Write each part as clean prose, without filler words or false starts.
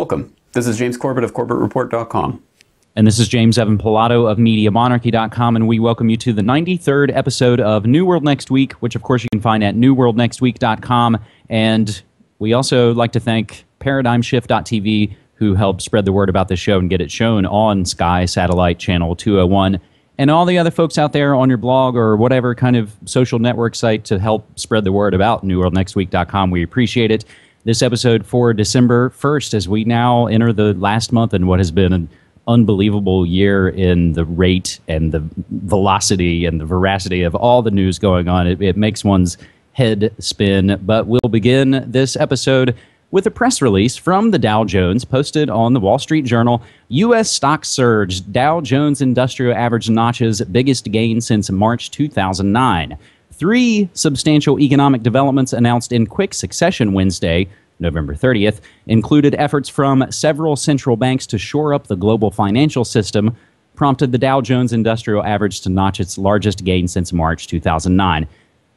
Welcome. This is James Corbett of CorbettReport.com. And this is James Evan Pilato of MediaMonarchy.com, and we welcome you to the 93rd episode of New World Next Week, which, of course, you can find at NewWorldNextWeek.com. And we also like to thank ParadigmShift.tv, who helped spread the word about this show and get it shown on Sky Satellite Channel 201. And all the other folks out there on your blog or whatever kind of social network site to help spread the word about NewWorldNextWeek.com. We appreciate it. This episode for December 1st, as we now enter the last month in what has been an unbelievable year in the rate and the velocity and the veracity of all the news going on. It makes one's head spin. But we'll begin this episode with a press release from the Dow Jones posted on the Wall Street Journal. U.S. stocks surged. Dow Jones Industrial Average notches biggest gain since March 2009. 3 substantial economic developments announced in quick succession Wednesday, November 30th, included efforts from several central banks to shore up the global financial system, prompted the Dow Jones Industrial Average to notch its largest gain since March 2009.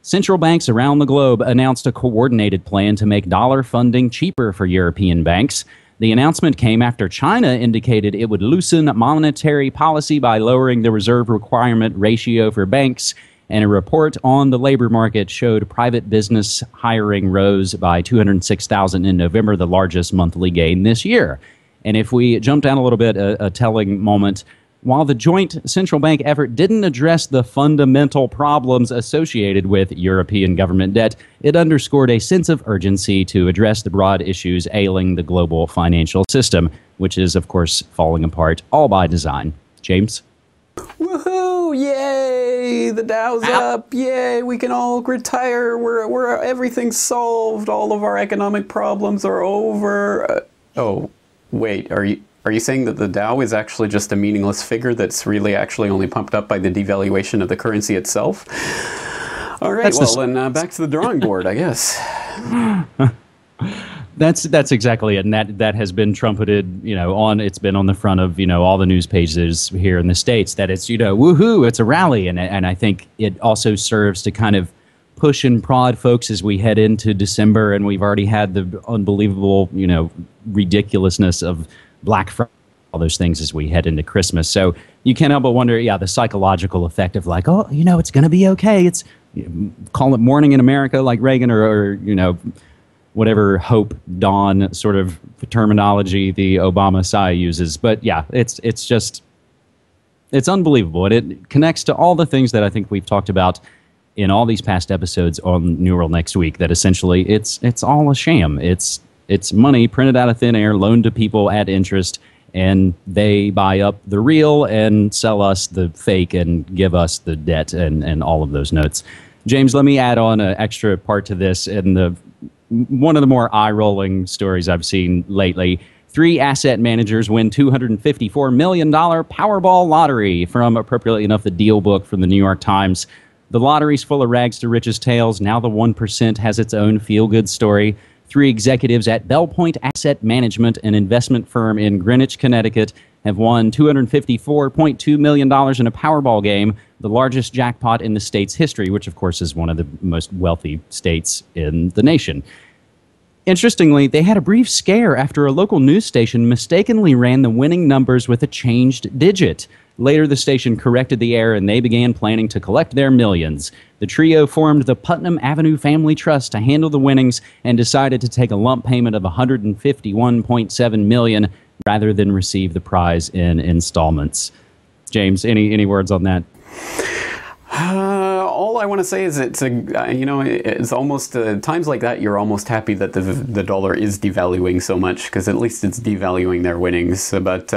Central banks around the globe announced a coordinated plan to make dollar funding cheaper for European banks. The announcement came after China indicated it would loosen monetary policy by lowering the reserve requirement ratio for banks, and a report on the labor market showed private business hiring rose by 206,000 in November, the largest monthly gain this year. And if we jump down a little bit, a telling moment, while the joint central bank effort didn't address the fundamental problems associated with European government debt, it underscored a sense of urgency to address the broad issues ailing the global financial system, which is, of course, falling apart, all by design. James? Woohoo! Yay! The Dow's up! Yay! We can all retire. We're everything's solved. All of our economic problems are over. Oh, wait. Are you saying that the Dow is actually just a meaningless figure that's really actually only pumped up by the devaluation of the currency itself? All right. Then back to the drawing board, I guess. That's exactly it, and that has been trumpeted, it's been on the front of, all the news pages here in the States, that it's, woohoo, it's a rally, and I think it also serves to kind of push and prod folks as we head into December, and we've already had the unbelievable, ridiculousness of Black Friday, all those things as we head into Christmas. So you can't help but wonder, the psychological effect of like, oh, it's going to be okay. It's, call it morning in America like Reagan or whatever hope dawn sort of terminology the Obama side uses. But yeah, it's unbelievable. And it connects to all the things that I think we've talked about in all these past episodes on New World Next Week, that essentially it's all a sham. It's money printed out of thin air, loaned to people at interest, and they buy up the real and sell us the fake and give us the debt and all of those notes. James, let me add on an extra part to this. And one of the more eye-rolling stories I've seen lately, 3 asset managers win $254 million Powerball lottery from, appropriately enough, the Deal Book from the New York Times. The lottery's full of rags to riches tales. Now the 1% has its own feel-good story. 3 executives at Bellpoint Asset Management, an investment firm in Greenwich, Connecticut, have won $254.2 million in a Powerball game, the largest jackpot in the state's history, which, of course, is one of the most wealthy states in the nation. Interestingly, they had a brief scare after a local news station mistakenly ran the winning numbers with a changed digit. Later, the station corrected the error, and they began planning to collect their millions. The trio formed the Putnam Avenue Family Trust to handle the winnings and decided to take a lump payment of $151.7 million rather than receive the prize in installments. James, any words on that? All I want to say is it's almost times like that you're almost happy that the dollar is devaluing so much, because at least it's devaluing their winnings. But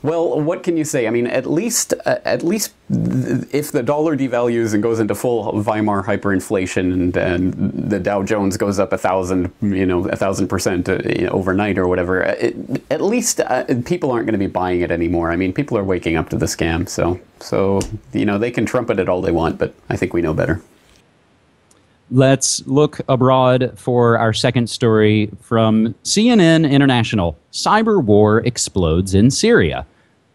well, what can you say? I mean, at least if the dollar devalues and goes into full Weimar hyperinflation and the Dow Jones goes up 1,000% overnight or whatever, at least people aren't going to be buying it anymore. I mean, people are waking up to the scam. So they can trumpet it all they want, but I think we know better. Let's look abroad for our second story from CNN International. Cyberwar explodes in Syria.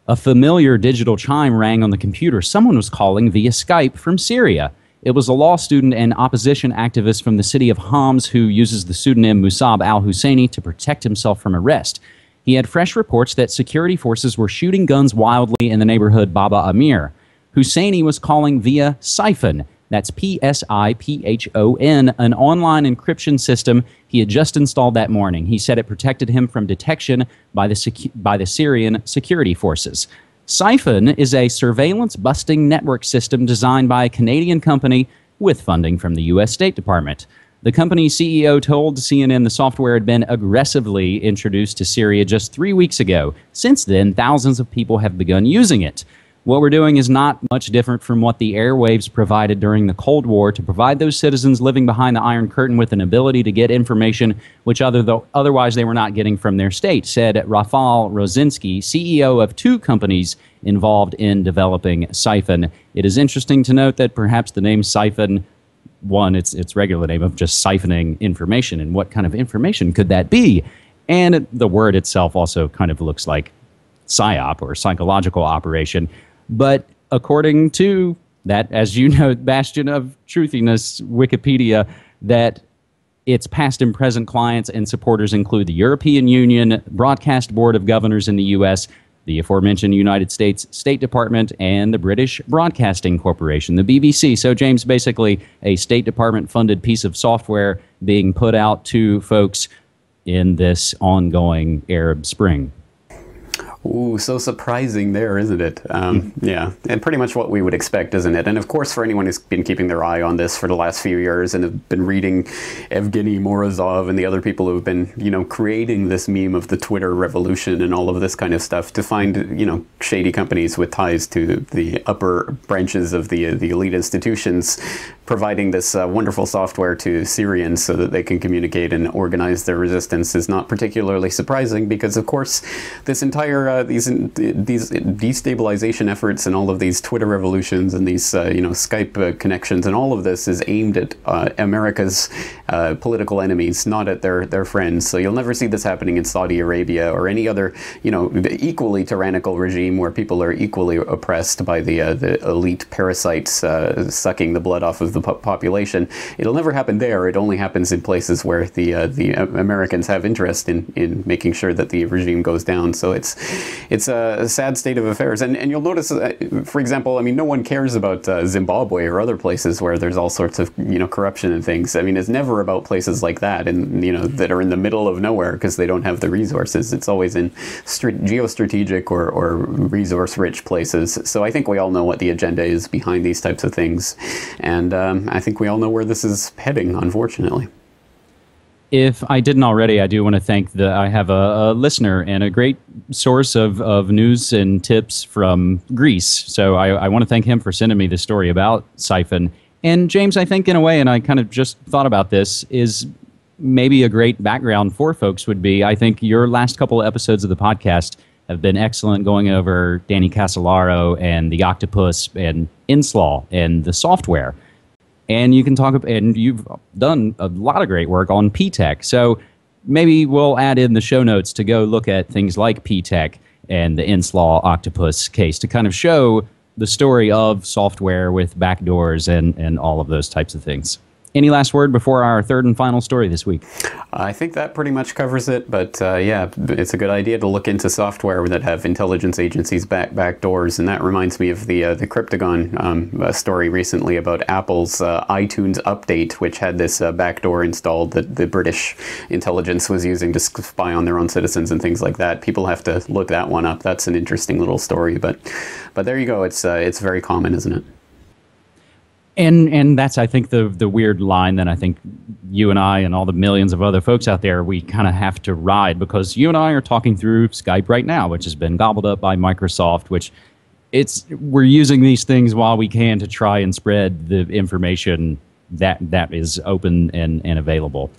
A familiar digital chime rang on the computer someone was calling via Skype from Syria. It was a law student and opposition activist from the city of Homs who uses the pseudonym Musab al-Husseini to protect himself from arrest. He had fresh reports that security forces were shooting guns wildly in the neighborhood Baba Amir. Husseini was calling via Psiphon, that's P-S-I-P-H-O-N, an online encryption system he had just installed that morning. He said it protected him from detection by the Syrian security forces. Psiphon is a surveillance-busting network system designed by a Canadian company with funding from the U.S. State Department. The company's CEO told CNN the software had been aggressively introduced to Syria just 3 weeks ago. Since then, thousands of people have begun using it. What we're doing is not much different from what the airwaves provided during the Cold War to provide those citizens living behind the Iron Curtain with an ability to get information which otherwise they were not getting from their state, said Rafal Rosinski, CEO of 2 companies involved in developing Psiphon. It is interesting to note that perhaps the name Psiphon, one, its regular name of just siphoning information, and what kind of information could that be? And the word itself also kind of looks like psyop or psychological operation. But according to that, as you know, bastion of truthiness, Wikipedia, that its past and present clients and supporters include the European Union, Broadcast Board of Governors in the U.S., the aforementioned United States State Department, and the British Broadcasting Corporation, the BBC. So, James, basically a State Department-funded piece of software being put out to folks in this ongoing Arab Spring. Ooh, so surprising there, isn't it? Yeah, and pretty much what we would expect, isn't it? And of course, for anyone who's been keeping their eye on this for the last few years and have been reading Evgeny Morozov and the other people who've been, creating this meme of the Twitter revolution and all of this kind of stuff, to find, shady companies with ties to the upper branches of the elite institutions providing this wonderful software to Syrians so that they can communicate and organize their resistance is not particularly surprising, because of course this entire these destabilization efforts and all of these Twitter revolutions and these Skype connections and all of this is aimed at America's political enemies, not at their friends. So you'll never see this happening in Saudi Arabia or any other equally tyrannical regime where people are equally oppressed by the elite parasites sucking the blood off of the population. It'll never happen there. It only happens in places where the Americans have interest in making sure that the regime goes down. So it's a sad state of affairs. And you'll notice, for example, no one cares about Zimbabwe or other places where there's all sorts of corruption and things. It's never about places like that and that are in the middle of nowhere because they don't have the resources. It's always in geostrategic or resource-rich places. So I think we all know what the agenda is behind these types of things, and I think we all know where this is heading, unfortunately. If I didn't already, I do want to thank I have a listener and a great source of news and tips from Greece. So I want to thank him for sending me the story about Psiphon. And James, I think in a way, and I kind of just thought about this, is maybe a great background for folks would be, I think your last couple of episodes of the podcast have been excellent, going over Danny Casolaro and the Octopus and Inslaw and the software. And you can talk about, and you've done a lot of great work on Ptech. So maybe we'll add in the show notes to go look at things like Ptech and the Inslaw Octopus case to kind of show the story of software with backdoors and all of those types of things. Any last word before our third and final story this week? I think that pretty much covers it, but yeah, it's a good idea to look into software that have intelligence agencies backdoors, and that reminds me of the Cryptagon story recently about Apple's iTunes update, which had this backdoor installed that the British intelligence was using to spy on their own citizens and things like that. People have to look that one up. That's an interesting little story, but there you go. It's very common, isn't it? And that's, I think, the weird line that I think you and I and all the millions of other folks out there, we kind of have to ride, because you and I are talking through Skype right now, which has been gobbled up by Microsoft, which we're using these things while we can to try and spread the information that is open and available.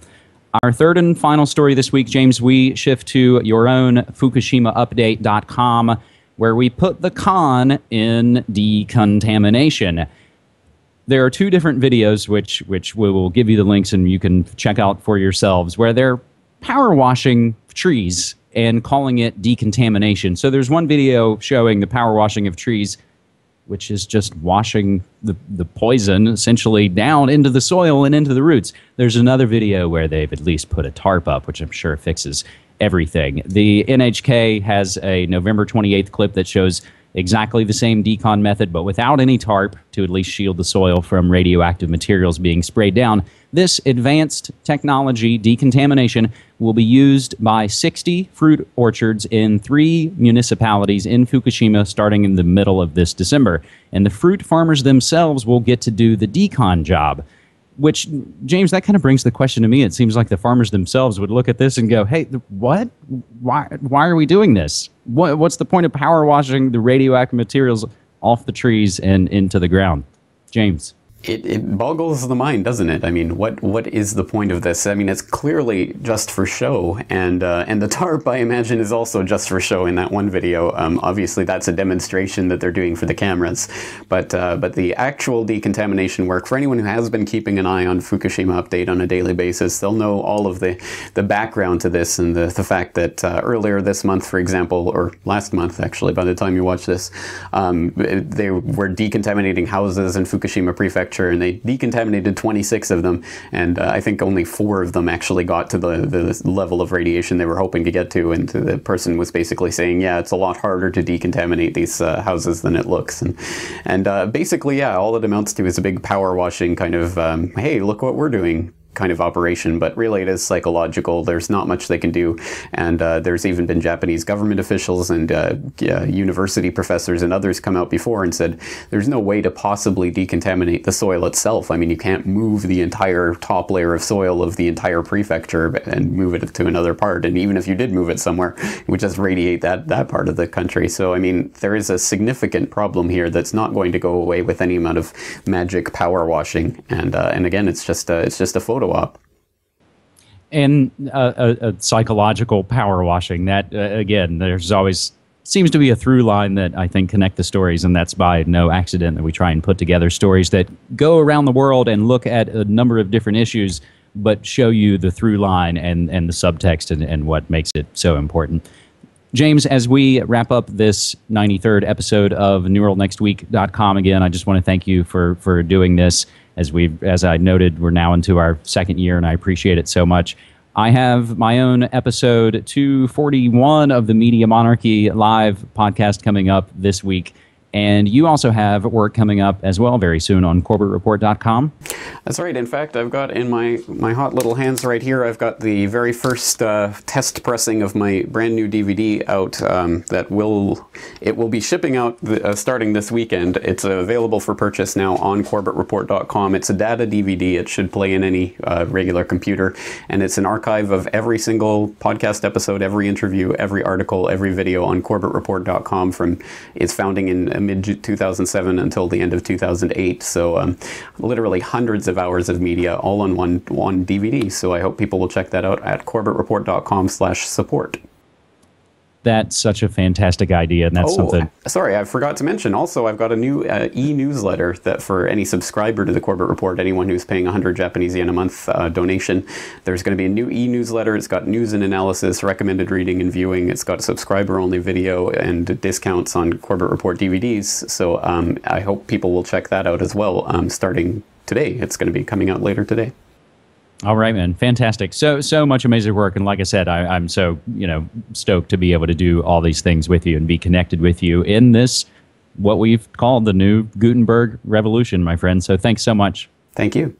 Our third and final story this week, James, we shift to your own FukushimaUpdate.com, where we put the con in DeCONtamination. There are 2 different videos, which we will give you the links and you can check out for yourselves, where they're power washing trees and calling it DeCONtamination. So there's one video showing the power washing of trees which is just washing the poison essentially down into the soil and into the roots. There's another video where they've at least put a tarp up, which I'm sure fixes everything. The NHK has a November 28th clip that shows exactly the same decon method, but without any tarp to at least shield the soil from radioactive materials being sprayed down. This advanced technology, DeCONtamination, will be used by 60 fruit orchards in 3 municipalities in Fukushima starting in the middle of this December. And the fruit farmers themselves will get to do the decon job. Which, James, that kind of brings the question to me. It seems like the farmers themselves would look at this and go, hey, what? Why are we doing this? What's the point of power washing the radioactive materials off the trees and into the ground? James. It boggles the mind, doesn't it? I mean, what is the point of this? I mean, it's clearly just for show, and the tarp, I imagine, is also just for show in that one video. Obviously, that's a demonstration that they're doing for the cameras, but the actual decontamination work, for anyone who has been keeping an eye on Fukushima Update on a daily basis, they'll know all of the background to this and the fact that earlier this month, for example, or last month, actually, by the time you watch this, they were decontaminating houses in Fukushima Prefecture, and they decontaminated 26 of them, and I think only 4 of them actually got to the level of radiation they were hoping to get to, and the person was basically saying, yeah, it's a lot harder to decontaminate these houses than it looks, and basically, yeah, all it amounts to is a big power washing kind of, hey, look what we're doing kind of operation, but really it is psychological. There's not much they can do, and there's even been Japanese government officials and university professors and others come out before and said there's no way to possibly decontaminate the soil itself. I mean, you can't move the entire top layer of soil of the entire prefecture and move it to another part, and even if you did move it somewhere, it would just radiate that part of the country. So I mean, there is a significant problem here that's not going to go away with any amount of magic power washing, and again, it's just a photo op. And a psychological power washing that, again, there's always seems to be a through line that I think connect the stories, and that's by no accident that we try and put together stories that go around the world and look at a number of different issues, but show you the through line and the subtext and what makes it so important. James, as we wrap up this 93rd episode of NewWorldNextWeek.com, again, I just want to thank you for doing this. As I noted, we're now into our 2nd year, and I appreciate it so much. I have my own episode 241 of the Media Monarchy live podcast coming up this week. And you also have work coming up as well very soon on CorbettReport.com. That's right. In fact, I've got in my hot little hands right here, I've got the very first test pressing of my brand new DVD out that will be shipping out starting this weekend. It's available for purchase now on CorbettReport.com. It's a data DVD. It should play in any regular computer, and it's an archive of every single podcast episode, every interview, every article, every video on CorbettReport.com from its founding in mid-2007 until the end of 2008. So literally hundreds of hours of media all on one DVD. So I hope people will check that out at CorbettReport.com/support. That's such a fantastic idea, and that's something... Sorry, I forgot to mention, also, I've got a new e-newsletter that for any subscriber to the Corbett Report, anyone who's paying 100 Japanese yen a month donation, there's going to be a new e-newsletter. It's got news and analysis, recommended reading and viewing. It's got subscriber-only video and discounts on Corbett Report DVDs. So I hope people will check that out as well, starting today. It's going to be coming out later today. All right, man. Fantastic. So much amazing work. And like I said, I'm so, stoked to be able to do all these things with you and be connected with you in this, what we've called the new Gutenberg revolution, my friend. So thanks so much. Thank you.